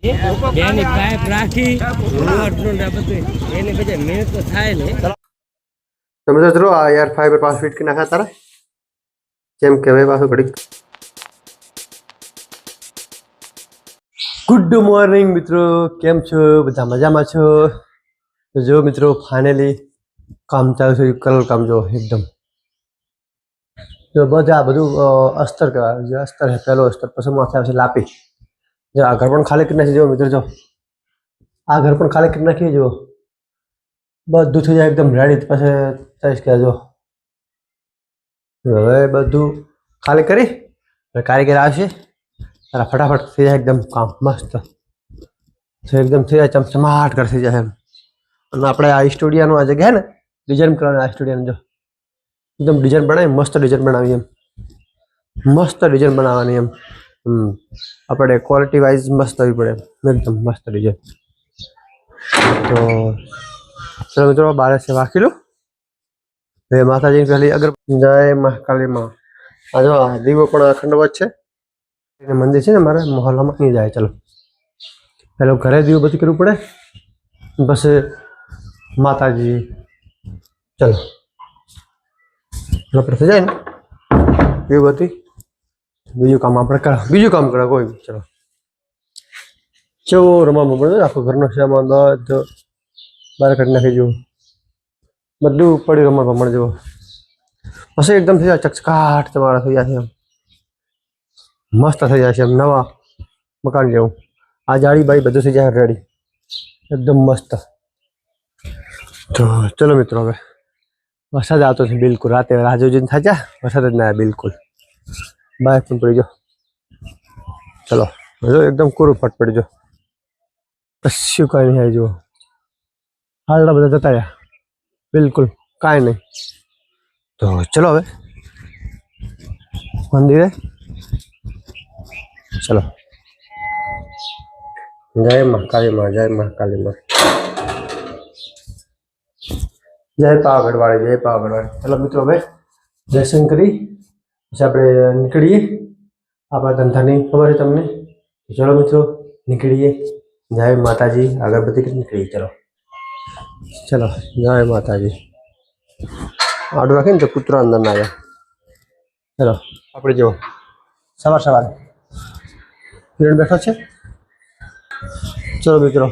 એની pipe રાખી એની પછી મેં તો થાય ને તમે તો ચલો આ યાર ફાઈબર પાસ ફિટ કરી નાખ્યા તારા જેમ કહેવાય પાછું ઘડી ગુડ મોર્નિંગ મિત્રો કેમ છો બધા મજામાં છો તો જો મિત્રો ફાઇનલી કામ ચાલુ છે કલર કામ જો એકદમ જો બધા બધું અસ્તર કહેવાય જે અસ્તર છે પહેલો અસ્તર પછી માથે આવશે લાપી જો આ ઘર પણ ખાલી કરી નાખી જો મિત્રો જો આ ઘર પણ ખાલી કરી નાખી જો બધું થઈ જાય એકદમ રેડી પછી થઈશ કે જો હવે બધું ખાલી કરી કારીગર આવશે તારા ફટાફટ થઈ જાય એકદમ કામ મસ્ત એકદમ થઈ જાય ચમચમાટ કર થઈ જાય એમ અને આપણે આ સ્ટુડિયોનું આ જગ્યા ને ડિઝાઇન કરવાનું આ સ્ટુડિયોનું જો એકદમ ડિઝાઇન બનાવી મસ્ત ડિઝાઇન બનાવી એમ મસ્ત ડિઝાઇન બનાવવાની એમ આપણે ક્વોલિટી વાઇઝ મસ્ત આવી પડે એકદમ મસ્ત ડિઝાઇન તો ચલો મિત્રો બારે से वाकी लो हे माता जी पहले अगर जय महाकाली माँ आज दीवो पण अखंडवत है मंदिर है मारे मोहल्ला में नहीं जाए चलो पहले घरे दीवो बत्ती करવું પડે बस माता जी चलो આપણે થઈ જાય ને દीवो बत्ती બીજું કામ આપણે કર બીજું કામ કરે કોઈ ચલો ચેવો રમવા મળે આખો ઘરનો સામાન બધો બહાર કાઢી નાખી જુઓ બધું પડ્યું રમવા મળે જુઓ પછી એકદમ થઈ જાય ચકચકાટ તમારા થઈ જાય એમ મસ્ત થઈ જાય છે એમ નવા મકાન જેવું આ જાળી બાળી બધું થઈ જાય રેડી એકદમ મસ્ત તો ચલો મિત્રો હવે વરસાદ આવતો છે બિલકુલ રાતે રાહ જોઈને થાચા વરસાદ જ ના આવે બિલકુલ બહાર પણ પડી જો ચલો જો એકદમ કોરું ફટ પડી જો કશું કાંઈ નહીં આવી જુઓ હાલના બધા જતા રહ્યા બિલકુલ કાંઈ નહીં તો ચલો હવે મંદિરે ચલો જય મહાકાલી માં જય મહાકાલી માં જય પાવાગઢવાળી જય પાવાગઢવાળી ચલો મિત્રો હવે દર્શન કરી પછી આપણે નીકળીએ આપણા ધંધાની ખબર છે તમને ચલો મિત્રો નીકળીએ જય માતાજી અગરબત્તી કરી નીકળીએ ચલો चलो जय माता जी आडू रखी तो कुतरा अंदर ना आया चलो अपने जो सवार सवार किरण बैठा है चलो मित्रों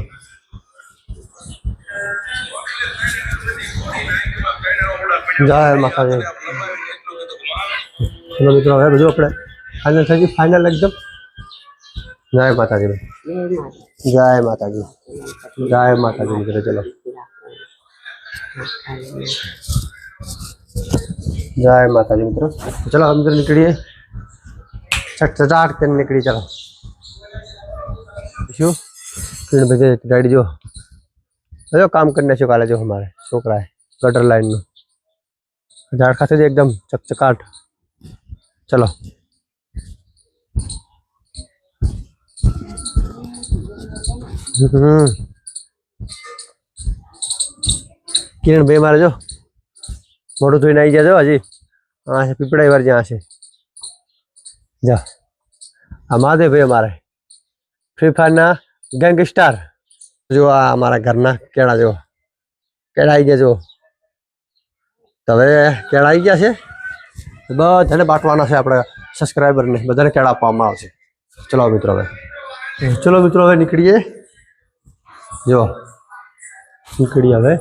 जय माता जी चलो मित्रों है बजो अपने फाइनल थी फाइनल एकदम जय माता जी जय माता जी जय माता जी मित्रों चलो जय माता जी मित्रों चलो हम इधर निकलिए चटचटाट कर निकली चलो शू किरण बजे डैडी जो जो काम करने से काले जो हमारे छोकरा है गटर लाइन में झाड़ खाते थे एकदम चकचकाट चलो किरण भाई मारे जो मोटू धोई आई जाओ हजी हाँ से पीपड़ा बार जहाँ से जा महादेव भाई हमारे फ्री फायर ना गैंगस्टर जो हमारा घर ना केड़ा जो केड़ा आई गया जो तो હવે કેળા આવી ગયા છે બધાને બાટવાના છે આપણે સબસ્ક્રાઇબરને બધાને કેળા આપવામાં આવશે ચલો મિત્રો હવે નીકળીએ જો નીકળીએ હવે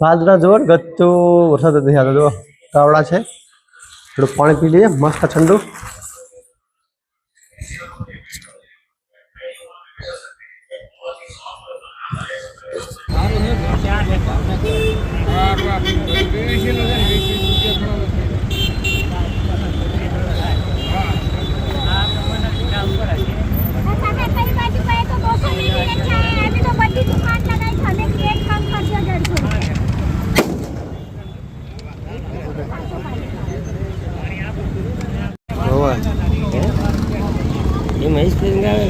વાદળા જોર ગત્તો વરસાદ નથી આવતો જો કાવડા છે થોડું પાણી પી લઈએ મસ્ત ઠંડુ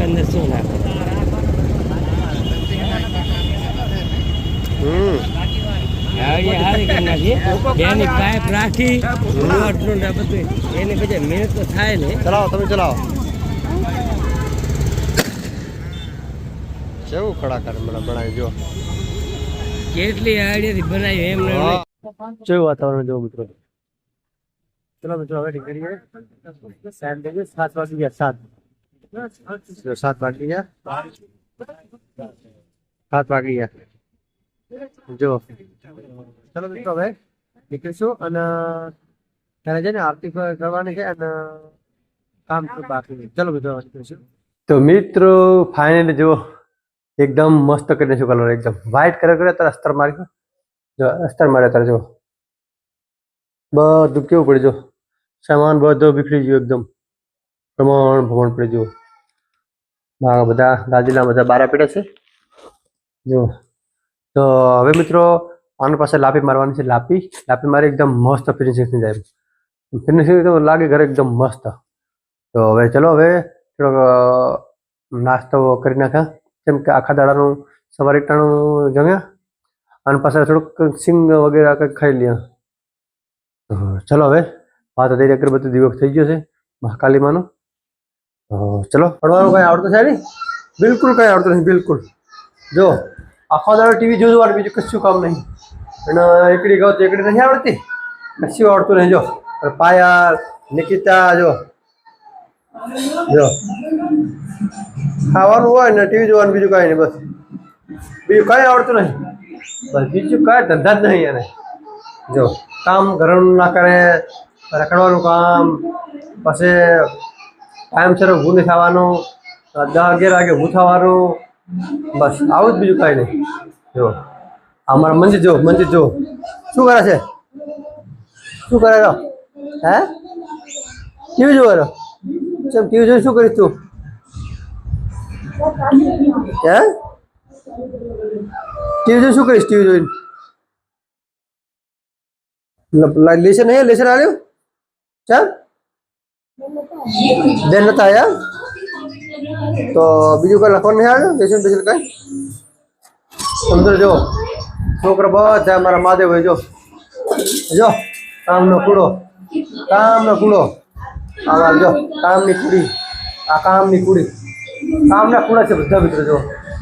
अंदर से पाइप राखी मेहनत तो थाय ने चलाओ तब चलाओ કેવું કડાકાર મને બનાવી જો કેટલી આઈડિયાથી બનાવી એમ નહીં. કેવું વાતાવરણ જો મિત્રો. ચલો મિત્રો હવે નીકળીએ. ટાઈમ થઈ ગયો 7 વાગી ગયા. 7 વાગી ગયા. 7 વાગી ગયા જો. ચલો મિત્રો હવે નીકળીશું અને ત્યારે છે ને આરતી કરવાની છે અને કામ બાકી છે. ચલો મિત્રો નીકળીશું. તો મિત્રો ફાઇનલી જો એકદમ મસ્ત કરી દઈશું કલર એકદમ વ્હાઈટ કલર કરે ત્યારે અસ્તર માર્યો જો અસ્તર માર્યો ત્યારે જો બધું કેવું પડે જો સામાન બધો બીખરી ગયો એકદમ ભમણ પડી ગયો. બધા દાદીના બધા બારા પીડા છે જો. તો હવે મિત્રો આની પાસે લાપી મારવાની છે. લાપી મારી એકદમ મસ્ત ફિનિશિંગ થઈ જાય. ફિનિશિંગ તો લાગે ઘરે એકદમ મસ્ત. તો હવે ચલો હવે થોડોક નાસ્તો કરી નાખ્યા કેમ કે આખા દાડાનું સવારે ટાણું જમ્યા અને પાછળ થોડુંક સિંગ વગેરે કંઈક ખાઈ લ્યા. ચલો હવે વાત દઈ અગરબત્તી દિવસ થઈ ગયો છે મહાકાલીમાનો. ચલો પડવાનું કઈ આવડતું છે નહીં બિલકુલ કઈ આવડતું નથી બિલકુલ. જો આખો દાડો ટીવી જોવાનું બીજું કશું કામ નહીં અને એકડી ગાવ તો એકડી નથી આવડતી કશું આવડતું નહીં. જો પાયલ નિકિતા જો જો ખાવાનું હોય ને ટીવી જોવાનું બીજું કાંઈ નહીં બસ બીજું કાંઈ આવડતું નહીં બસ બીજું કાંઈ ધંધા જ નહીં એને. જો કામ ઘરનું ના કરે રખડવાનું કામ પછી ટાઈમસર ઊભું નહીં થવાનું 10-11 વાગે ઊભું થવાનું બસ આવું જ બીજું કાંઈ નહીં. જો અમારા મંજીત જો શું કરે છે શું કરે છો હે ટીવી જોવે છો ચમ ટીવી જોઈને શું કરીશ તું હે ટીવી જોઈને શું કરીશ ટીવી જોઈને લેશન આવ્યું ચાલ બેન નતા આવ્યા તો બીજું કઈ લખવાનું નહીં આવ્યું લેશન બેશન કઈ સમજો. જો છોકરા બધા મારા મહાદેવ ભાઈ જો કામનો કૂડો આવા જો કામની કુડી કામના કૂડા છે બધા મિત્રો. જો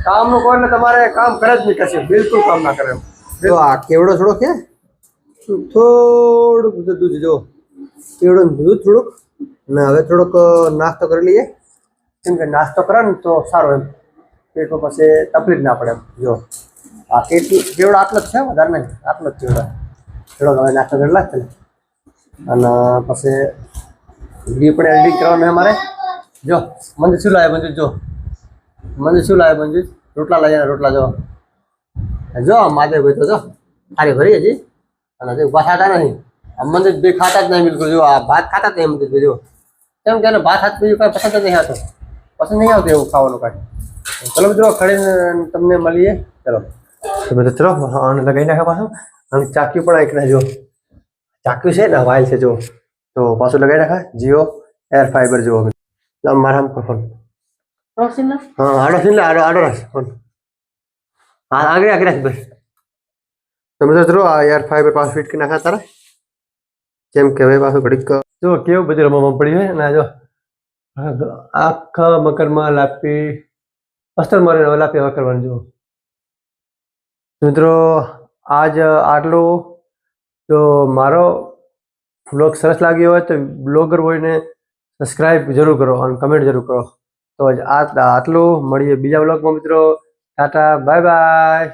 કામનું કોઈ ને તમારે કામ કરે જ નહીં કશે બિલકુલ કામ ના કરે. જો આ કેવડો થોડોક છે થોડુંક દૂધ જો કેવડું દૂધ થોડુંક ને હવે થોડોક નાસ્તો કરી લઈએ કેમ કે નાસ્તો કરે ને તો સારો એમ પેટમાં પછી તકલીફ ના પડે એમ. જો આ કેવડો આટલો જ છે વધારે નહીં આટલો જ કેવડો થોડોક હવે નાસ્તો કરેલા જ છે અને પછી વિડીયો પણ એડિટિંગ કરવાનું અમારે. જો મંજુ શું લાવે મંજુ રોટલા લઈ જાય રોટલા જો માધે ભાઈ તો જો સારી ભરી હજી અને હજી ઉભા થતા નહીં. મંદિર બે ખાતા જ નહીં બિલકુલ. જો આ ભાત ખાતા જ નહીં મંદિર જો કેમ કે ભાત હાથ બીજું કાંઈ પસંદ જ નહીં આવતો એવું ખાવાનું કાંઈ. ચલો મિત્રો ખડીને તમને મળીએ. ચલો તો બધું ચલો આને લગાવી નાખ્યા પાછું અને ચાક્યું પણ એક જો ચાક્યું છે ને વાઇલ છે જો તો પાછું લગાવી નાખ્યા જીઓ એર ફાઈબર જો મારા ફોન હા આડો રાખ ફોન હા આગળ રાખ બસ. તમે તો ચલો આ એર ફાઈબર પાછું ફિટ કરી નાખ્યા તારા જેમ કે હવે પાછું ઘડીક જો કેવું બધું રમવામાં પડી હોય ને જો આખા મકરમાં લાપી અસ્તર મારે લાપી હવે કરવાની જો મિત્રો આજ આટલું. તો મારો બ્લોગ સરસ લાગ્યો હોય તો બ્લોગર હોયને સબસ્ક્રાઈબ જરૂર કરો અને કમેન્ટ જરૂર કરો. તો આટલું મળીએ બીજા બ્લોગમાં મિત્રો. Tata bye bye.